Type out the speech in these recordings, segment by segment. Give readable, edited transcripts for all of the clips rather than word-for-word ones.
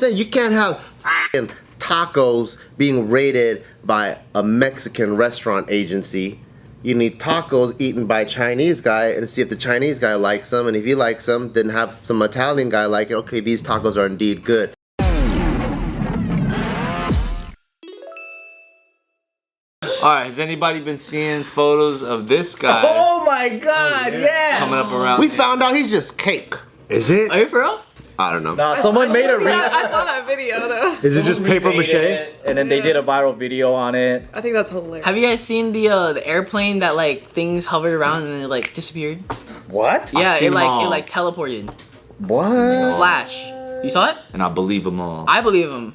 Say you can't have f***ing tacos being rated by a Mexican restaurant agency. You need tacos eaten by a Chinese guy and see if the Chinese guy likes them, and if he likes them, then have some Italian guy like it. Okay, these tacos are indeed good. Alright, has anybody been seeing photos of this guy? Oh my god, yeah! Coming up around. We found out he's just cake. Is it? Are you for real? I don't know. Nah, someone made a I saw that video though. Is it just paper mache? And then they did a viral video on it. I think that's hilarious. Have you guys seen the airplane that like things hovered around and then it like disappeared? What? Yeah, seen it them all. like teleported. What? Flash. You saw it? And I believe them all. I believe him.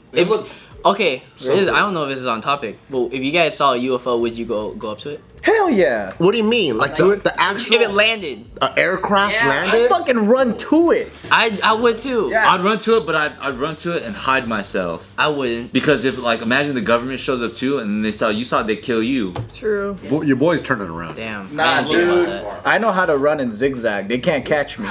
Okay, I don't know if this is on topic, but if you guys saw a UFO, would you go up to it? Hell yeah! What do you mean? Like the actual If it landed, aircraft Yeah, I'd landed? fucking run to it. I would too. Yeah. I'd run to it, but I'd run to it and hide myself. I wouldn't. Because if, like, imagine the government shows up too and they saw it, they kill you. True. Your boy's turning around. Damn. Nah, I didn't think dude. about that. I know how to run and zigzag. They can't catch me.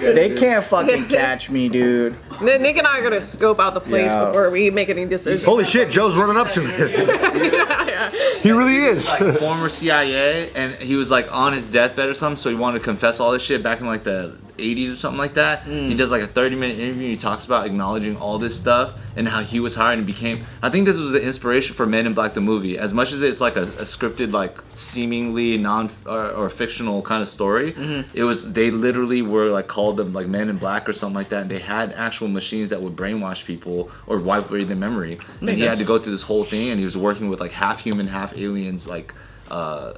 They can't fucking catch me, dude. Nick and I are gonna scope out the place Yeah. before we make any decisions. Holy shit, Joe's running up to it. He really is. Like former CIA, and he was like on his deathbed or something, so he wanted to confess all this shit back in like the 80s or something like that. He does like a 30-minute interview and he talks about acknowledging all this stuff and how he was hired and became, I think this was the inspiration for Men in Black the movie. As much as it's like a scripted, like seemingly non or fictional kind of story, it was, they literally were like called them like Men in Black or something like that, and they had actual machines that would brainwash people or wipe away their memory. And he had to go through this whole thing, and he was working with like half human, half aliens, like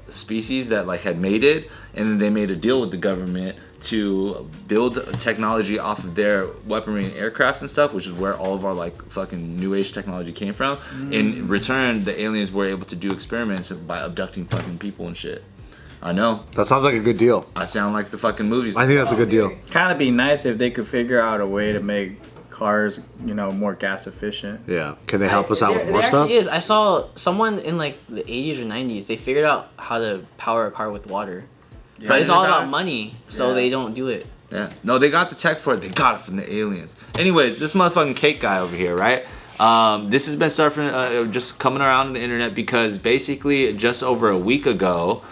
species that like had made it, and then they made a deal with the government to build technology off of their weaponry and aircrafts and stuff, which is where all of our like fucking new age technology came from. In return, the aliens were able to do experiments by abducting fucking people and shit. I know. That sounds like a good deal. I sound like the fucking movies. I think that's a good deal. Kind of be nice if they could figure out a way to make cars, you know, more gas efficient. Yeah. Can they help us out with There more stuff? actually is. I saw someone in like the 80s or 90s. They figured out how to power a car with water, but it's all about money, so they don't do it. Yeah. No, they got the tech for it. They got it from the aliens. Anyways, this motherfucking cake guy over here, right? This has been surfing, just coming around the internet because basically just over a week ago,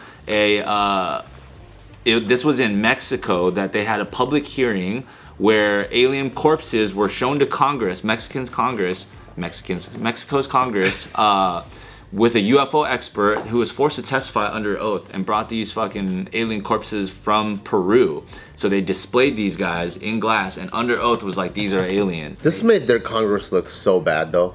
this was in Mexico that they had a public hearing where alien corpses were shown to Congress, Mexico's Congress, with a UFO expert who was forced to testify under oath and brought these fucking alien corpses from Peru. So they displayed these guys in glass and under oath was like, these are aliens. This made their Congress look so bad though.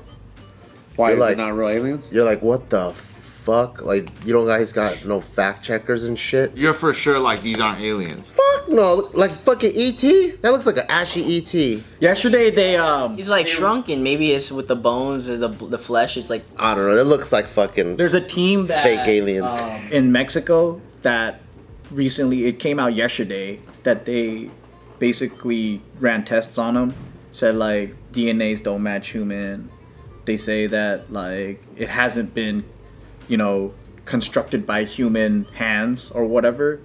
Why You're is like- it not real aliens? You're like, what the fuck? Like, you don't guys got no fact checkers and shit? You're for sure like, these aren't aliens. Fuck no, like fucking E.T.? That looks like an ashy E.T. Yesterday they He's like shrunken. Maybe it's with the bones or the flesh. It's like I don't know, it looks like fucking there's a team that fake aliens. in Mexico that recently, it came out yesterday that they basically ran tests on them, said like DNAs don't match human. They say that like it hasn't been, you know, constructed by human hands or whatever.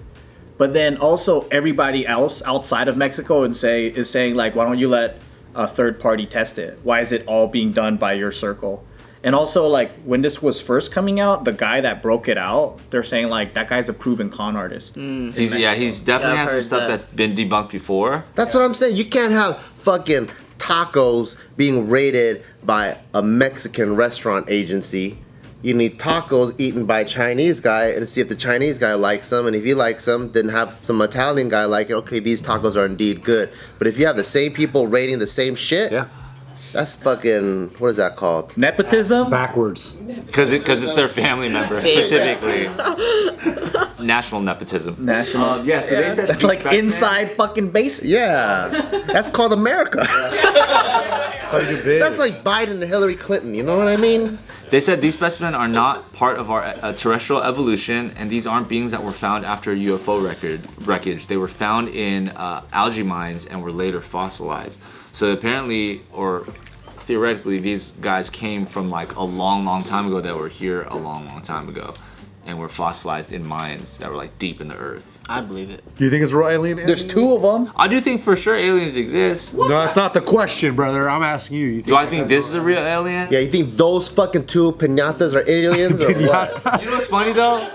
But then also everybody else outside of Mexico is saying like, why don't you let a third party test it? Why is it all being done by your circle? And also like when this was first coming out, the guy that broke it out, they're saying like that guy's a proven con artist. He's definitely Yeah, had I've some heard stuff that. that's been debunked before. That's what I'm saying. You can't have fucking tacos being rated by a Mexican restaurant agency. You need tacos eaten by a Chinese guy and see if the Chinese guy likes them, and if he likes them, then have some Italian guy like it. Okay, these tacos are indeed good. But if you have the same people rating the same shit, Yeah. that's fucking, what is that called? Nepotism? Backwards. Because it's their family member, specifically. National nepotism. National. Yeah, so they said That's like inside fucking base. Yeah, that's called America. That's how you do big. That's like Biden and Hillary Clinton, you know what I mean? They said these specimens are not part of our terrestrial evolution, and these aren't beings that were found after UFO wreckage. They were found in algae mines and were later fossilized. So apparently, or theoretically, these guys came from like a long, long time ago that were here a long, long time ago, and were fossilized in mines that were like deep in the earth. I believe it. Do you think it's a real alien? There's 2 of them. I do think for sure aliens exist. No, that's not the question, brother. I'm asking you. Do I think this is a real alien? Yeah, you think those fucking 2 pinatas are aliens or what? You know what's funny though?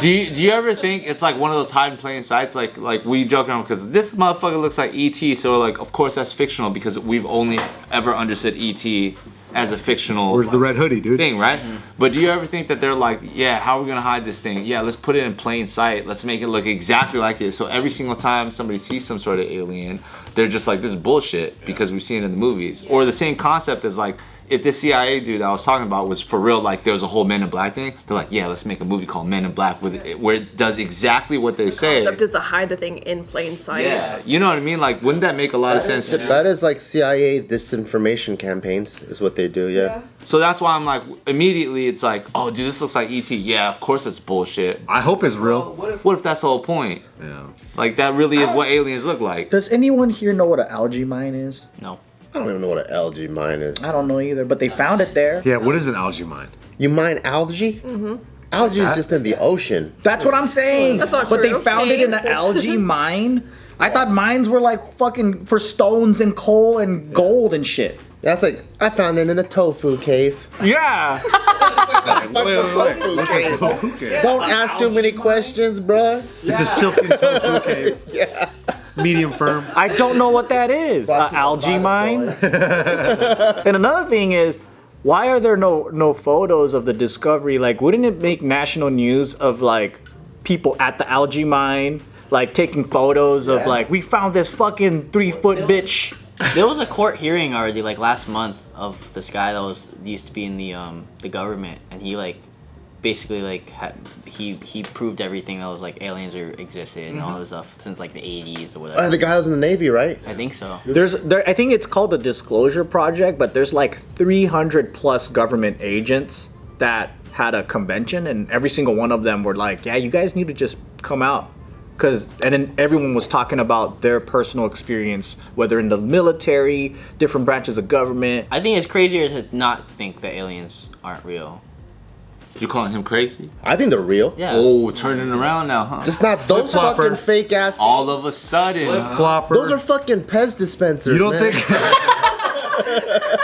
do you ever think it's like one of those hide in plain sights? Like we joke around because this motherfucker looks like ET, so like of course that's fictional because we've only ever understood ET as a fictional Where's the red hoodie, dude? thing, right? But do you ever think that they're like, yeah, how are we gonna hide this thing? Yeah, let's put it in plain sight. Let's make it look exactly like it. So every single time somebody sees some sort of alien, they're just like, this is bullshit because we've seen it in the movies. Or the same concept as like, if the CIA dude I was talking about was for real, like there was a whole Men in Black thing, they're like, yeah, let's make a movie called Men in Black with it, where it does exactly what they say. Concept is to hide the thing in plain sight. Yeah, you know what I mean? Like, wouldn't that make a lot of sense? That is like CIA disinformation campaigns is what they do, yeah. So that's why I'm like, immediately it's like, oh, dude, this looks like ET. Yeah, of course it's bullshit. I hope it's real. What if that's the whole point? Yeah. Like, that really is what aliens look like. Does anyone here know what an algae mine is? No. I don't even know what an algae mine is. I don't know either, but they found it there. Yeah, what is an algae mine? You mine algae? Mm-hmm. Algae is just in the ocean. That's what I'm saying. That's not But true. they found it in an Caves. algae mine. I thought mines were like fucking for stones and coal and gold and shit. That's like, I found it in a tofu cave. Yeah. Fuck the tofu cave. Don't ask too many questions, bruh. It's a silken tofu cave. Yeah. Medium firm. I don't know what that is. Algae mine. And another thing is, why are there no photos of the discovery? Like, wouldn't it make national news of like people at the algae mine, like taking photos of like, we found this fucking 3-foot bitch. There was a court hearing already, like last month, of this guy that used to be in the government, and he like basically like he proved everything that was like aliens existed and all this stuff since like the 80s or whatever. The guy was in the Navy, right? I think so. I think it's called the Disclosure Project, but there's like 300 plus government agents that had a convention, and every single one of them were like, yeah, you guys need to just come out. And then everyone was talking about their personal experience, whether in the military, different branches of government. I think it's crazier to not think that aliens aren't real. You calling him crazy? I think they're real. Yeah. Oh, turning around now, huh? Just not those Flip-flopper. fucking fake ass. All of a sudden. Flopper. Those are fucking Pez dispensers. You don't man. think?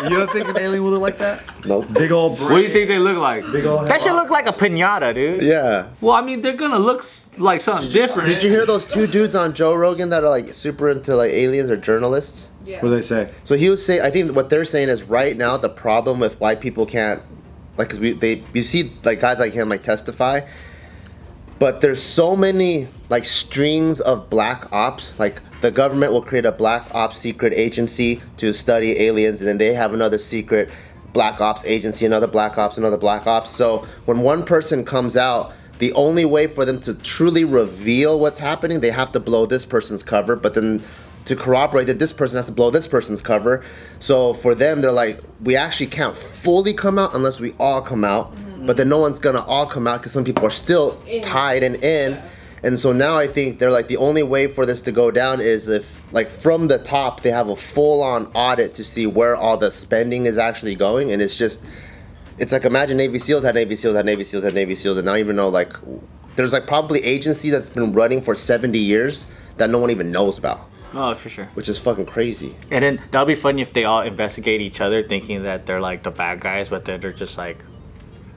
You don't think an alien will look like that? Nope. Big old brain. What do you think they look like? Big old That should look like a piñata, dude. Yeah. Well, I mean, they're gonna look like something different. Did you hear those 2 dudes on Joe Rogan that are like super into like aliens or journalists? Yeah. What do they say? So he was saying, I think what they're saying is right now the problem with why people can't, like, cause you see like guys like him like testify, but there's so many like strings of black ops. Like the government will create a black ops secret agency to study aliens, and then they have another secret black ops agency, another black ops, another black ops. So when one person comes out, the only way for them to truly reveal what's happening, they have to blow this person's cover, but then to corroborate that, this person has to blow this person's cover. So for them, they're like, we actually can't fully come out unless we all come out. But then no one's gonna all come out because some people are still tied and in. Yeah. And so now I think they're like, the only way for this to go down is if, like, from the top, they have a full-on audit to see where all the spending is actually going. And it's just, it's like, imagine Navy SEALs had Navy SEALs had Navy SEALs had Navy SEALs, and now even know, like, there's like probably agency that's been running for 70 years that no one even knows about. Oh, for sure. Which is fucking crazy. And then that'll be funny if they all investigate each other thinking that they're like the bad guys, but then they're just like,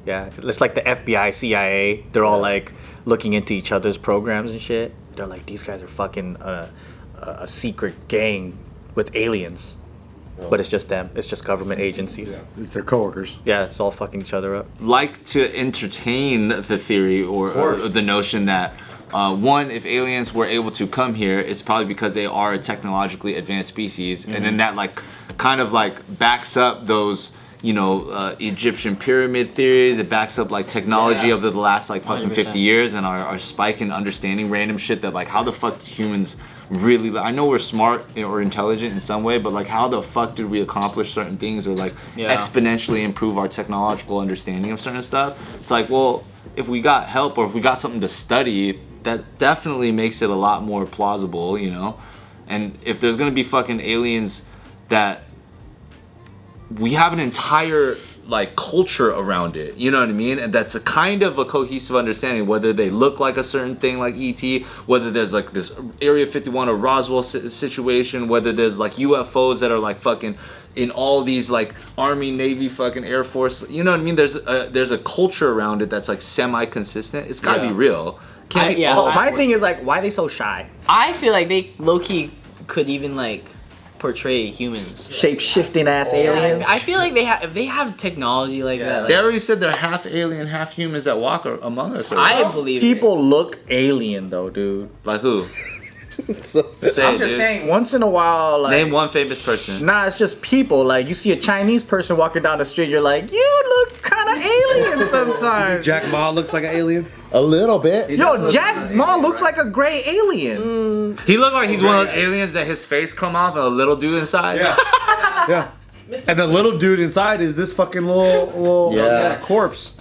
yeah, it's like the FBI, CIA. They're all like looking into each other's programs and shit. They're like, these guys are fucking a secret gang with aliens. But it's just them. It's just government agencies. Yeah, it's their coworkers. Yeah, it's all fucking each other up. Like to entertain the theory or the notion that one, if aliens were able to come here, it's probably because they are a technologically advanced species, and then that like kind of like backs up those, you know, Egyptian pyramid theories. It backs up like technology over the last like fucking 50 years and our spike in understanding random shit that like how the fuck do humans really, I know we're smart or intelligent in some way, but like how the fuck did we accomplish certain things or like exponentially improve our technological understanding of certain stuff? It's like, well, if we got help or if we got something to study, that definitely makes it a lot more plausible, you know? And if there's gonna be fucking aliens that we have an entire like culture around it. You know what I mean? And that's a kind of a cohesive understanding. Whether they look like a certain thing like ET, whether there's like this Area 51 or Roswell situation, whether there's like UFOs that are like fucking in all these like Army, Navy, fucking Air Force. You know what I mean? There's a culture around it that's like semi-consistent. It's gotta be real. Can't be all My thing is like, why are they so shy? I feel like they low-key could even like portray humans. Shape-shifting ass aliens. I feel like if they have technology like that. They Like, already said they're half alien, half humans that walk among us. I believe People look alien though, dude. Like who? So, Say I'm it, just dude. saying, once in a while, like, Name one famous person. nah, it's just people. Like, you see a Chinese person walking down the street, you're like, you look kind of alien sometimes. Jack Ma looks like an alien. a little bit. Yo, Jack Ma looks like a gray alien. He looked like he's one of those aliens that his face come off and a little dude inside. Yeah. Yeah. And the little dude inside is this fucking little corpse.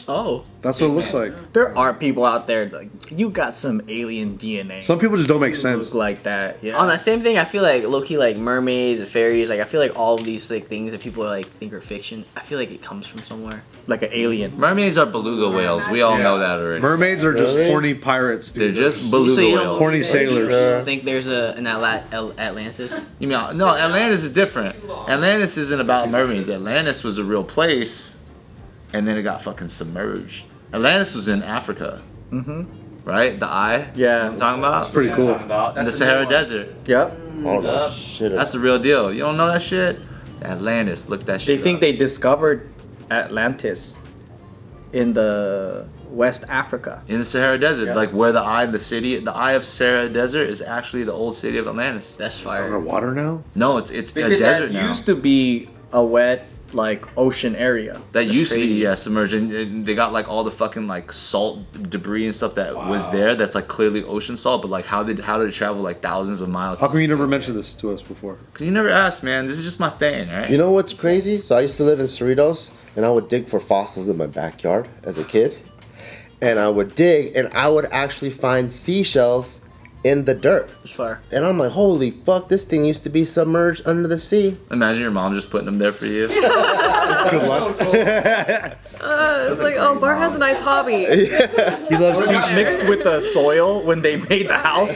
Oh. That's what it looks like. There are people out there like, you got some alien DNA. Some people just don't make You sense. look like that. Yeah. On that same thing, I feel like low-key like mermaids and fairies, like I feel like all of these like things that people like think are fiction, I feel like it comes from somewhere. Like an alien. Mermaids are beluga whales. We all know that already. Mermaids are just Really? horny pirates, They're dude. just beluga So you don't whales. horny sailors. I think there's an Atlantis. You mean no? Atlantis is different. Atlantis isn't about mermaids. Atlantis was a real place, and then it got fucking submerged. Atlantis was in Africa. Right? The eye. Yeah. I'm talking about. Pretty cool. In the Sahara Desert. Yep. Oh, no, shit. That's the real deal. You don't know that shit? Atlantis. Look that They shit. think up. they discovered Atlantis in the West Africa. In the Sahara Desert, like where the eye of Sahara Desert is actually the old city of Atlantis. That's fire. Underwater now? No, it's They a said desert that now. used to be a wet, like, ocean area. That used to be crazy. submerged, and they got like all the fucking like salt debris and stuff that was there. That's like clearly ocean salt, but like how did it travel like thousands of miles? How come you never mentioned this to us before? Because you never asked, man. This is just my thing, right? You know what's crazy? So I used to live in Cerritos, and I would dig for fossils in my backyard as a kid. And I would dig, and I would actually find seashells in the dirt. That's fire. And I'm like, holy fuck, this thing used to be submerged under the sea. Imagine your mom just putting them there for you. Good luck. It's like, oh, Bart has a nice hobby. He loves Got mixed with the soil when they made the house.